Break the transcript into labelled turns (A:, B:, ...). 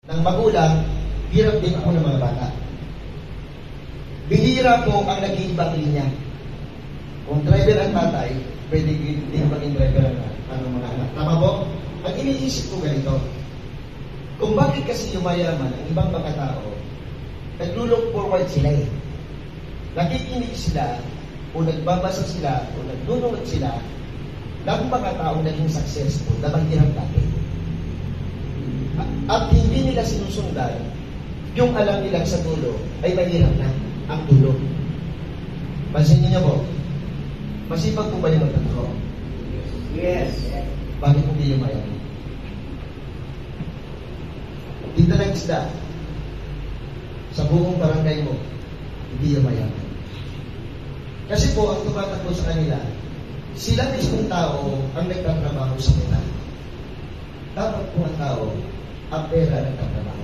A: ng magulang, hirap din po ng mga bata. Bihira po ang nag-iibang linya. Kung driver ang tatay, pwede din maging driver ang mga anak. Tama po? Ang iniisip ko ganito, kung bakit kasi yumayaman ang ibang mga tao, nag-look forward sila eh. Nakikinig sila, o nagbabasa sila, o naglulunod sila, ng mga tao naging successful na maghirap dati. At hindi nila sinusundan, yung alam nila sa dulo ay mahirap na ang dulo. Pansinin niyo po, masipag po ba yung magtatako?
B: Yes.
A: Bakit hindi yumayaman? Tinda ng isda sa buong barangay mo, hindi yumayaman. Kasi po, ang tumatakbo sa kanila, sila mismong tao ang nagtatrabaho sa kanila. Dapat po ang tao, ang pera nagtatrabaho.